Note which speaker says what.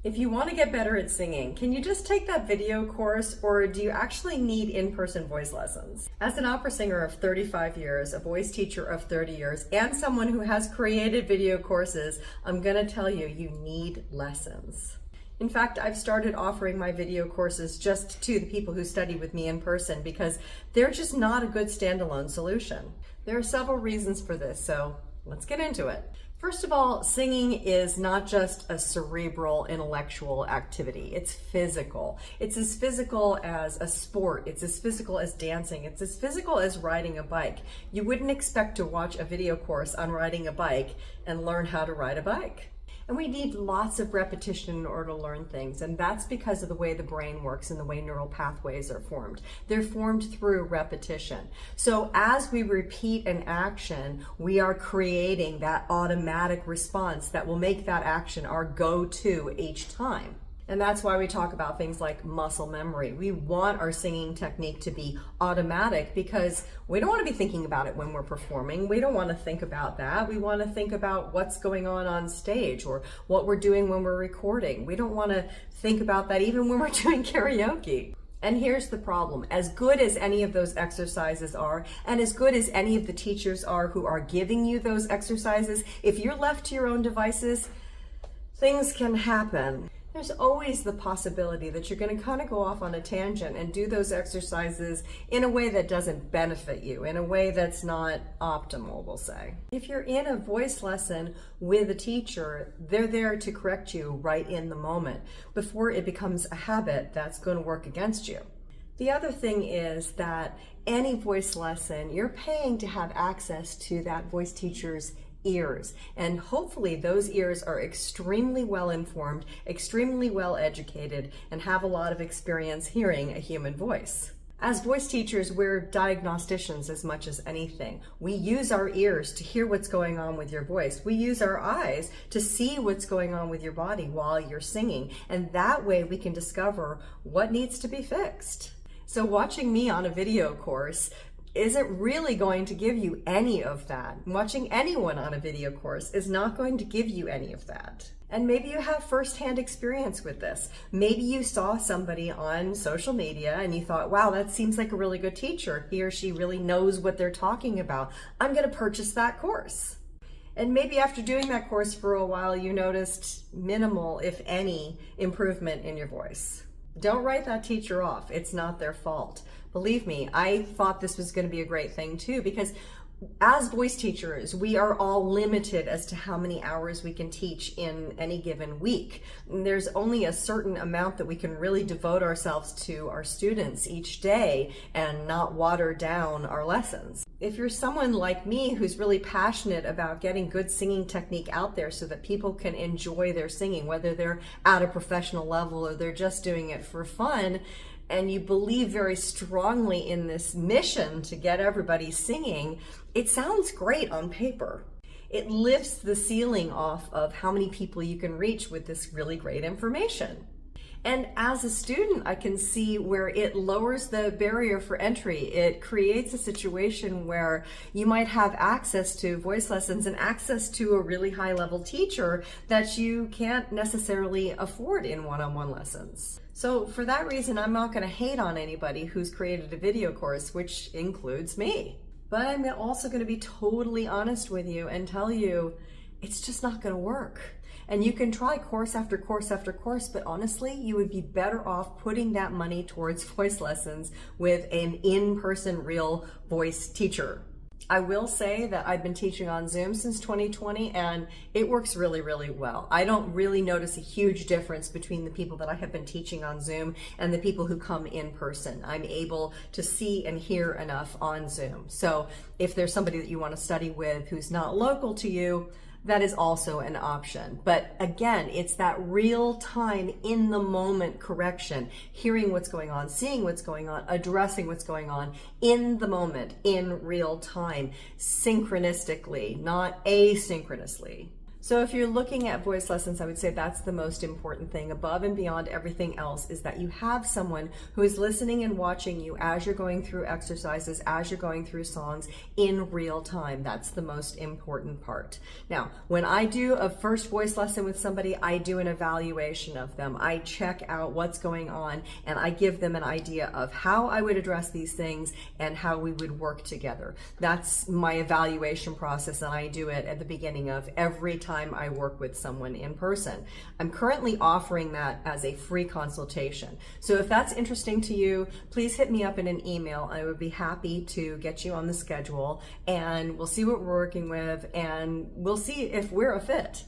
Speaker 1: If you want to get better at singing, can you just take that video course, or do you actually need in-person voice lessons? As an opera singer of 35 years, a voice teacher of 30 years, and someone who has created video courses, I'm going to tell you, you need lessons. In fact, I've started offering my video courses just to the people who study with me in person because they're just not a good standalone solution. There are several reasons for this, so let's get into it. First of all, singing is not just a cerebral, intellectual activity. It's physical. It's as physical as a sport. It's as physical as dancing. It's as physical as riding a bike. You wouldn't expect to watch a video course on riding a bike and learn how to ride a bike. And we need lots of repetition in order to learn things, and that's because of the way the brain works and the way neural pathways are formed. They're formed through repetition. So as we repeat an action, we are creating that automatic response that will make that action our go-to each time. And that's why we talk about things like muscle memory. We want our singing technique to be automatic because we don't want to be thinking about it when we're performing. We don't want to think about that. We want to think about what's going on stage or what we're doing when we're recording. We don't want to think about that even when we're doing karaoke. And here's the problem. As good as any of those exercises are, and as good as any of the teachers are who are giving you those exercises, if you're left to your own devices, things can happen. There's always the possibility that you're going to kind of go off on a tangent and do those exercises in a way that doesn't benefit you, in a way that's not optimal, we'll say. If you're in a voice lesson with a teacher, they're there to correct you right in the moment before it becomes a habit that's going to work against you. The other thing is that any voice lesson, you're paying to have access to that voice teacher's ears, and hopefully those ears are extremely well informed, extremely well educated, and have a lot of experience hearing a human voice. As voice teachers, we're diagnosticians as much as anything. We use our ears to hear what's going on with your voice. We use our eyes to see what's going on with your body while you're singing, and that way we can discover what needs to be fixed. So watching me on a video course isn't really going to give you any of that. Watching anyone on a video course is not going to give you any of that. And maybe you have firsthand experience with this. Maybe you saw somebody on social media and you thought, wow, that seems like a really good teacher. He or she really knows what they're talking about. I'm going to purchase that course. And maybe after doing that course for a while, you noticed minimal, if any, improvement in your voice. Don't write that teacher off. It's not their fault. Believe me, I thought this was going to be a great thing too, because as voice teachers, we are all limited as to how many hours we can teach in any given week. And there's only a certain amount that we can really devote ourselves to our students each day and not water down our lessons. If you're someone like me who's really passionate about getting good singing technique out there so that people can enjoy their singing, whether they're at a professional level or they're just doing it for fun, and you believe very strongly in this mission to get everybody singing, it sounds great on paper. It lifts the ceiling off of how many people you can reach with this really great information. And as a student, I can see where it lowers the barrier for entry. It creates a situation where you might have access to voice lessons and access to a really high-level teacher that you can't necessarily afford in one-on-one lessons. So for that reason, I'm not going to hate on anybody who's created a video course, which includes me. But I'm also going to be totally honest with you and tell you it's just not going to work. And you can try course after course after course, but honestly, you would be better off putting that money towards voice lessons with an in-person real voice teacher. I will say that I've been teaching on Zoom since 2020 and it works really, really well. I don't really notice a huge difference between the people that I have been teaching on Zoom and the people who come in person. I'm able to see and hear enough on Zoom. So if there's somebody that you want to study with who's not local to you, that is also an option. But again, it's that real time, in the moment correction, hearing what's going on, seeing what's going on, addressing what's going on in the moment, in real time, synchronistically, not asynchronously. So if you're looking at voice lessons, I would say that's the most important thing. Above and beyond everything else is that you have someone who is listening and watching you as you're going through exercises, as you're going through songs in real time. That's the most important part. Now, when I do a first voice lesson with somebody, I do an evaluation of them. I check out what's going on and I give them an idea of how I would address these things and how we would work together. That's my evaluation process, and I do it at the beginning of every time I work with someone in person. I'm currently offering that as a free consultation. So if that's interesting to you, please hit me up in an email. I would be happy to get you on the schedule, and we'll see what we're working with, and we'll see if we're a fit.